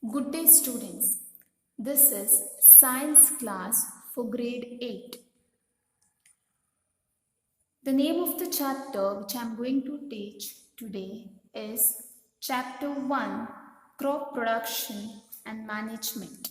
Good day, students. This is science class for grade 8. The name of the chapter which I am going to teach today is Chapter 1, Crop Production and Management.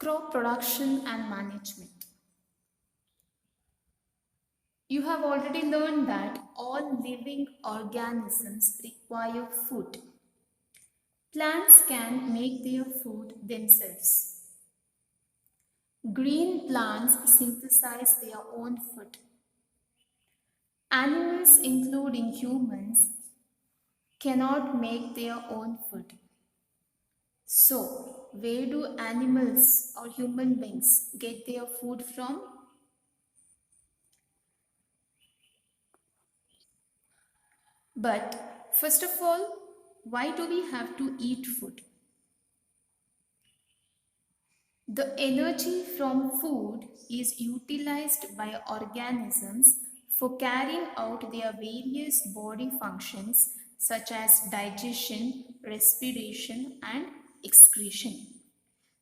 Crop Production and Management. You have already learned that all living organisms require food. Plants can make their food themselves. Green plants synthesize their own food. Animals, including humans, cannot make their own food. So, where do animals or human beings get their food from? But first of all, why do we have to eat food? The energy from food is utilized by organisms for carrying out their various body functions such as digestion, respiration, and excretion.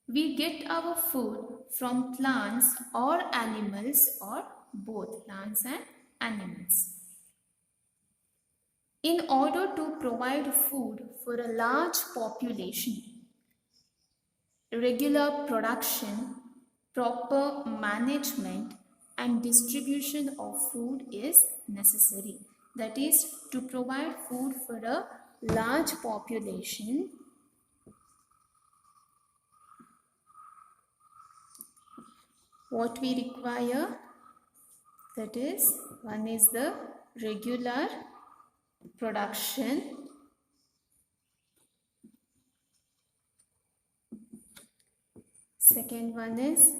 We get our food from plants or animals or both plants and animals. In order to provide food for a large population, regular production, proper management, and distribution of food is necessary. That is, to provide food for a large population, what we require, that is, one is the regular production, second one is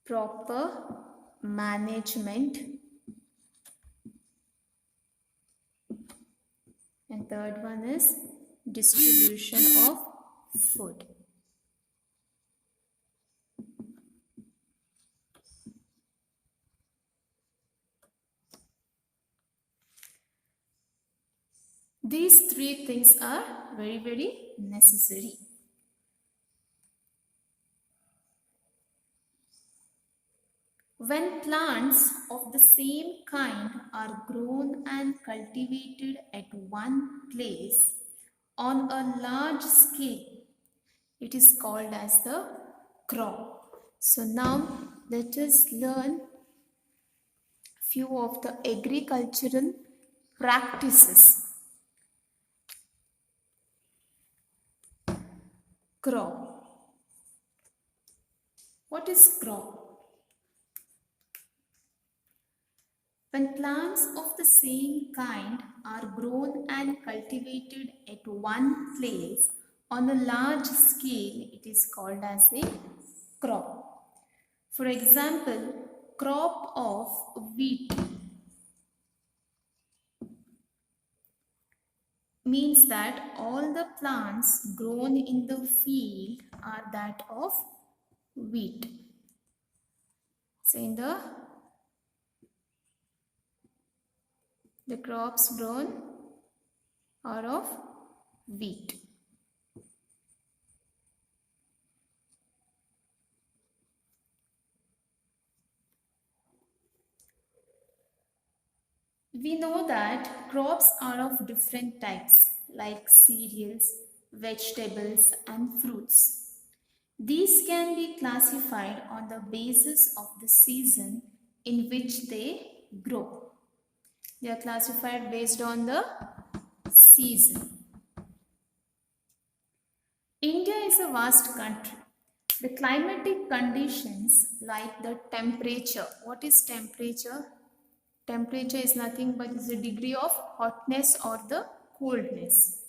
proper management, and third one is distribution of food. These three things are very necessary. When plants of the same kind are grown and cultivated at one place on a large scale, it is called as the crop. So now let us learn few of the agricultural practices. Crop. What is crop? When plants of the same kind are grown and cultivated at one place on a large scale, it is called as a crop. For example, crop of wheat means that all the plants grown in the field are that of wheat. So in the crops grown are of wheat. We know that crops are of different types like cereals, vegetables, and fruits. These can be classified on the basis of the season in which they grow. They are classified based on the season. India is a vast country. The climatic conditions like the temperature. What is temperature? Temperature is nothing but is the degree of hotness or the coldness.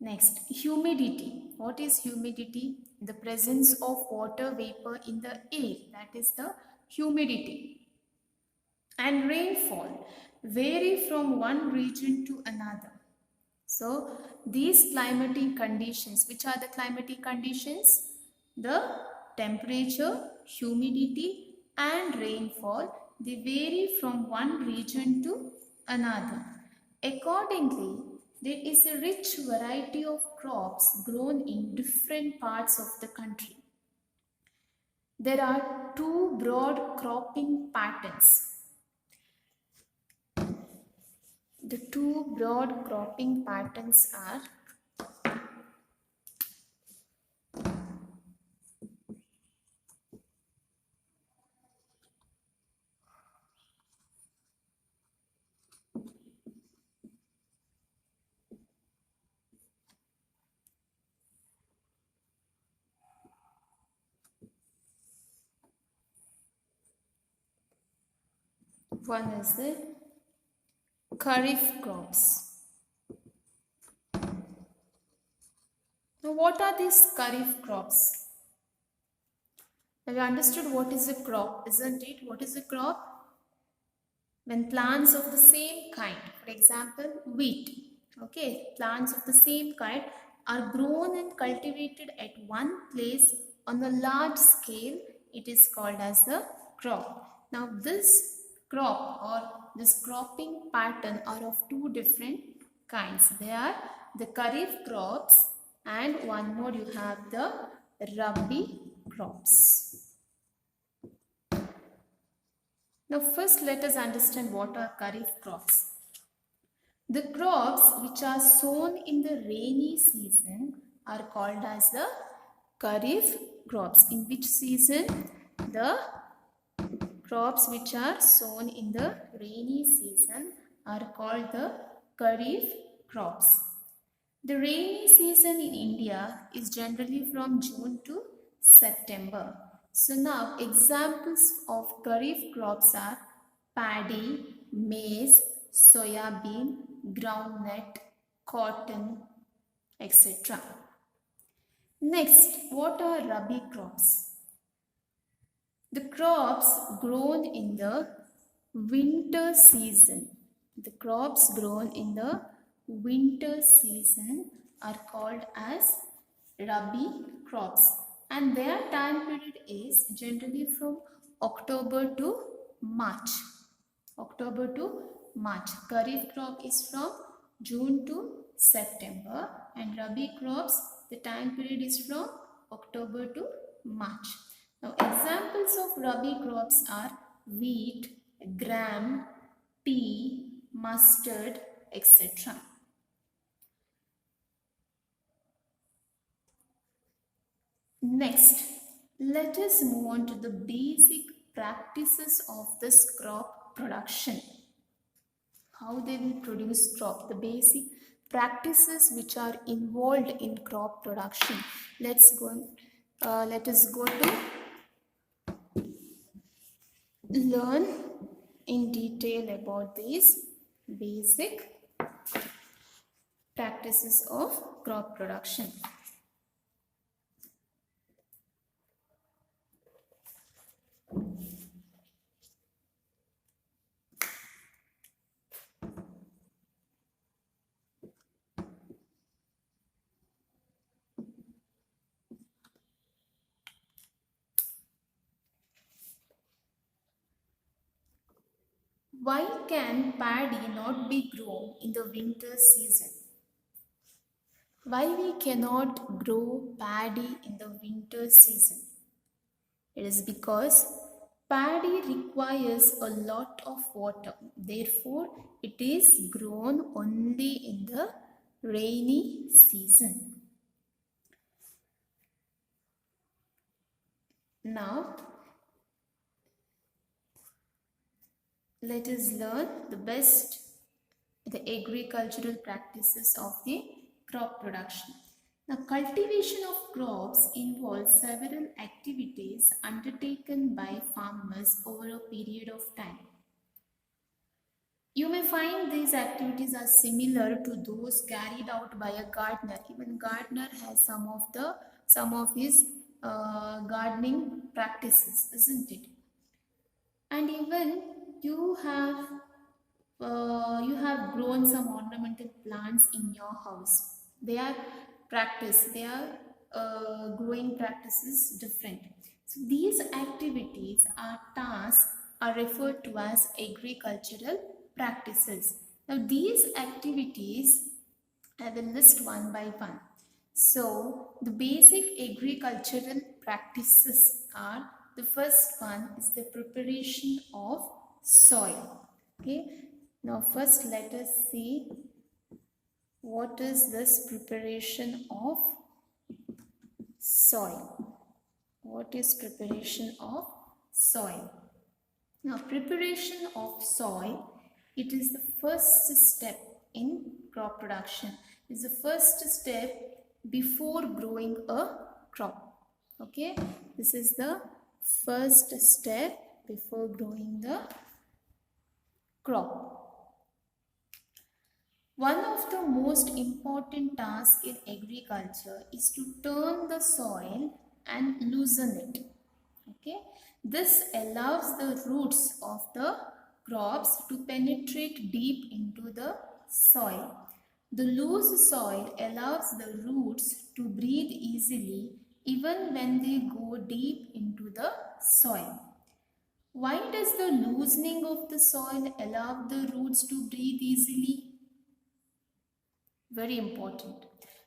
Next, humidity. What is humidity? The presence of water vapor in the air. That is the humidity. And rainfall vary from one region to another. So, these climatic conditions, which are the climatic conditions? The temperature, humidity and rainfall, they vary from one region to another. Accordingly, there is a rich variety of crops grown in different parts of the country. There are two broad cropping patterns. The two broad cropping patterns are one is the Kharif crops. Now, what are these Kharif crops? Have you understood what is a crop, isn't it? What is a crop? When plants of the same kind, for example, wheat, okay, plants of the same kind are grown and cultivated at one place on a large scale, it is called as the crop. Now, this crop or this cropping pattern are of two different kinds. They are the Kharif crops and one more you have the Rabi crops. Now first let us understand what are Kharif crops. The crops which are sown in the rainy season are called as the Kharif crops. In which season? The crops which are sown in the rainy season are called the Kharif crops. The rainy season in India is generally from June to September. So now examples of Kharif crops are paddy, maize, soya bean, groundnut, cotton, etc. Next, what are Rabi crops? The crops grown in the winter season. The crops grown in the winter season are called as Rabi crops and their time period is generally from October to March. October to March. Kharif crop is from June to September and Rabi crops the time period is from October to March. Now examples of Rabi crops are wheat, gram, pea, mustard, etc. Next, let us move on to the basic practices of this crop production. How they will produce crop, the basic practices which are involved in crop production. Let us go to learn in detail about these basic practices of crop production. Why can paddy not be grown in the winter season? Why we cannot grow paddy in the winter season? It is because paddy requires a lot of water. Therefore, it is grown only in the rainy season. Now, let us learn the agricultural practices of the crop production. Now, cultivation of crops involves several activities undertaken by farmers over a period of time. You may find these activities are similar to those carried out by a gardener. Even gardener has some of his gardening practices, isn't it? And even you have you have grown some ornamental plants in your house. They are practice. They are growing practices different. So these activities are tasks are referred to as agricultural practices. Now these activities I will list one by one. So, the basic agricultural practices are, the first one is the preparation of soil. Okay, now first let us see what is this preparation of soil. What is preparation of soil? Now, preparation of soil, it is the first step in crop production. It is the first step before growing a crop. Okay, this is the first step before growing the crop. One of the most important tasks in agriculture is to turn the soil and loosen it. Okay, this allows the roots of the crops to penetrate deep into the soil. The loose soil allows the roots to breathe easily even when they go deep into the soil. Why does the loosening of the soil allow the roots to breathe easily? Very important.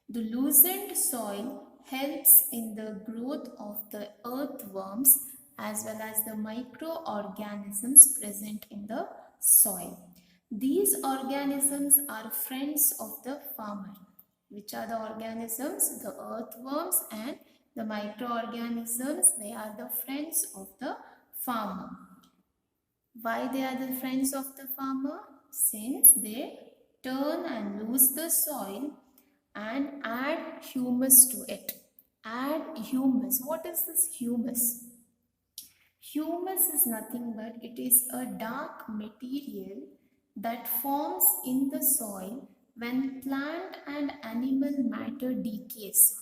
The loosened soil helps in the growth of the earthworms as well as the microorganisms present in the soil. These organisms are friends of the farmer. Which are the organisms? The earthworms and the microorganisms. They are the friends of the farmer. Why they are the friends of the farmer? Since they turn and loose the soil and add humus to it. Add humus. What is this humus? Humus is nothing but it is a dark material that forms in the soil when plant and animal matter decays.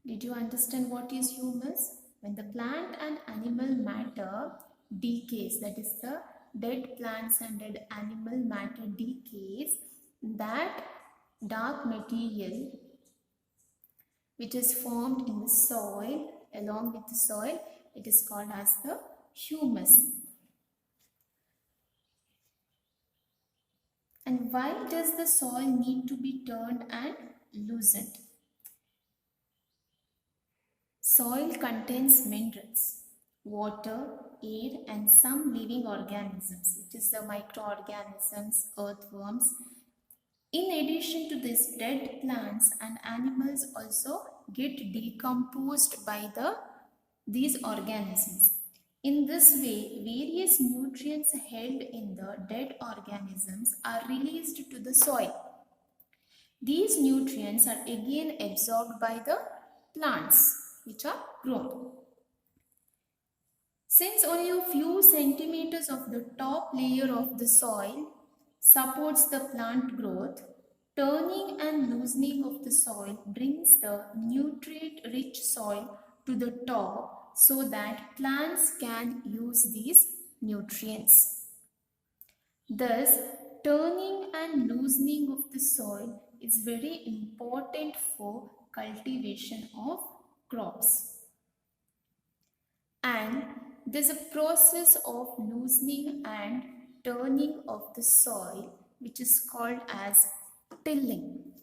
Did you understand what is humus? When the plant and animal matter decays, that is the dead plants and dead animal matter decays, that dark material which is formed in the soil, along with the soil, it is called as the humus. And why does the soil need to be turned and loosened? Soil contains minerals, water, air and some living organisms, which is the microorganisms, earthworms. In addition to this, dead plants and animals also get decomposed by these organisms. In this way, various nutrients held in the dead organisms are released to the soil. These nutrients are again absorbed by the plants which are grown. Since only a few centimeters of the top layer of the soil supports the plant growth, turning and loosening of the soil brings the nutrient-rich soil to the top so that plants can use these nutrients. Thus, turning and loosening of the soil is very important for cultivation of crops. And there's a process of loosening and turning of the soil which is called as tilling.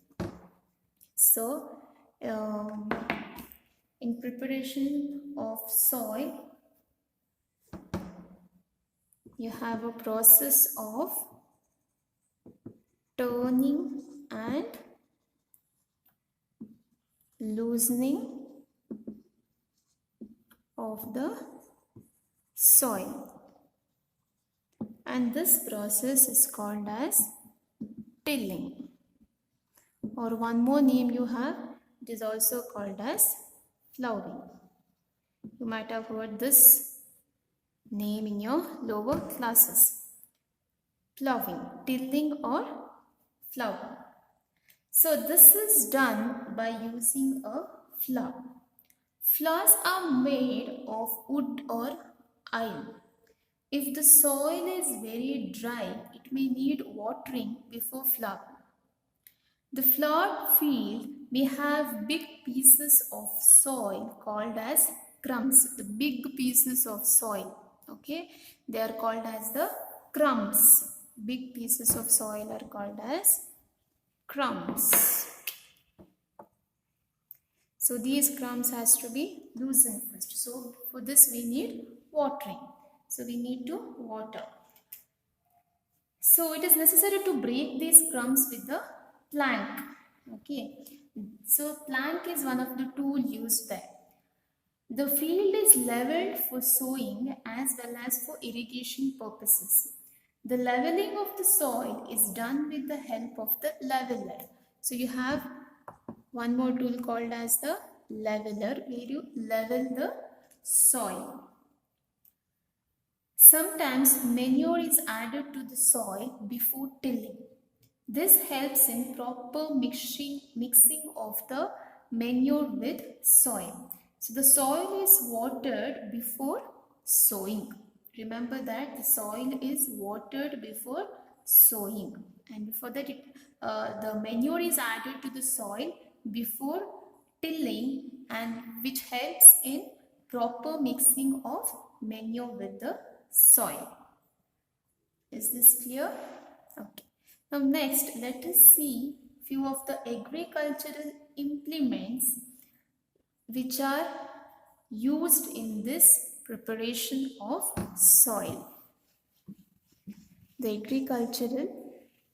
So, in preparation of soil, you have a process of turning and loosening of the soil, and this process is called as tilling, or one more name you have, it is also called as ploughing. You might have heard this name in your lower classes. Ploughing, tilling or ploughing. So this is done by using a plough. Ploughs are made of wood or iron. If the soil is very dry, it may need watering before ploughing. The ploughed field may have big pieces of soil called as crumbs. The big pieces of soil, okay, they are called as the crumbs. Big pieces of soil are called as crumbs. So these crumbs has to be loosened first. So for this we need watering. So we need to water. So it is necessary to break these crumbs with the plank. Okay. So plank is one of the tool used there. The field is leveled for sowing as well as for irrigation purposes. The leveling of the soil is done with the help of the leveler. So you have one more tool called as the leveler, where you level the soil. Sometimes manure is added to the soil before tilling. This helps in proper mixing of the manure with soil. So the soil is watered before sowing. Remember that the soil is watered before sowing, and before that the manure is added to the soil before tilling, and which helps in proper mixing of manure with the soil. Is this clear? Okay. Now next, let us see few of the agricultural implements which are used in this preparation of soil. The agricultural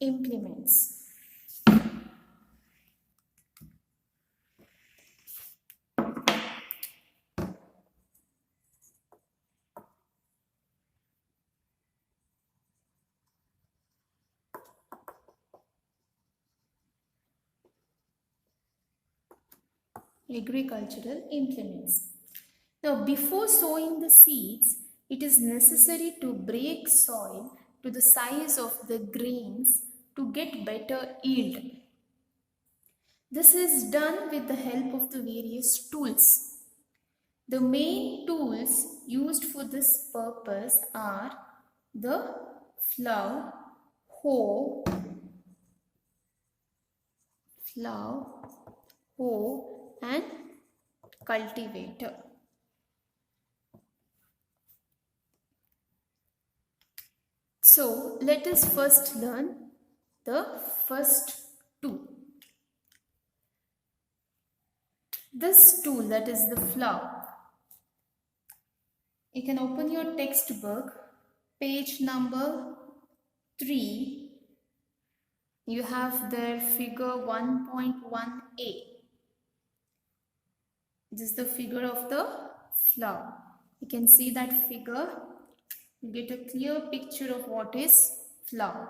implements. Agricultural implements. Now, before sowing the seeds, it is necessary to break soil to the size of the grains to get better yield. This is done with the help of the various tools. The main tools used for this purpose are the plough, hoe, and cultivator. So let us first learn the first tool. This tool, that is the plough. You can open your textbook, page number 3. You have there figure 1.1a. This is the figure of the plough. You can see that figure. You get a clear picture of what is plough.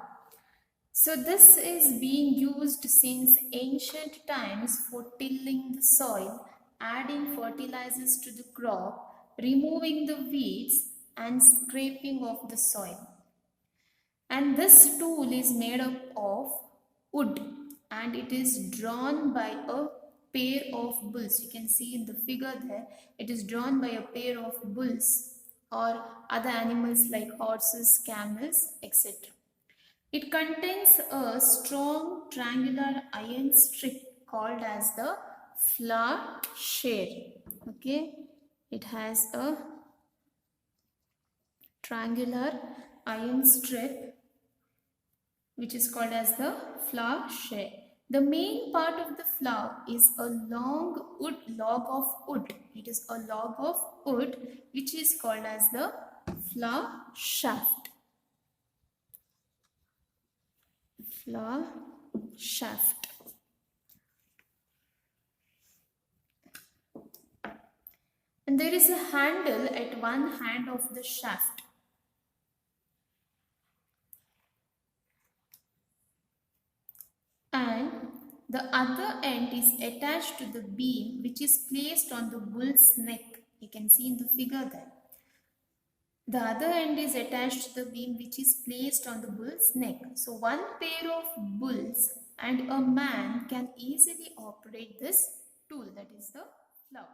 So this is being used since ancient times for tilling the soil, adding fertilizers to the crop, removing the weeds and scraping of the soil. And this tool is made up of wood, and it is drawn by a pair of bulls. You can see in the figure there, it is drawn by a pair of bulls or other animals like horses, camels, etc. It contains a strong triangular iron strip called as the plowshare. Okay, it has a triangular iron strip which is called as the plowshare. The main part of the plough is a long log of wood. It is a log of wood which is called as the plough shaft. Plough shaft. And there is a handle at one hand of the shaft. And the other end is attached to the beam which is placed on the bull's neck. You can see in the figure there. The other end is attached to the beam which is placed on the bull's neck. So one pair of bulls and a man can easily operate this tool, that is the plough.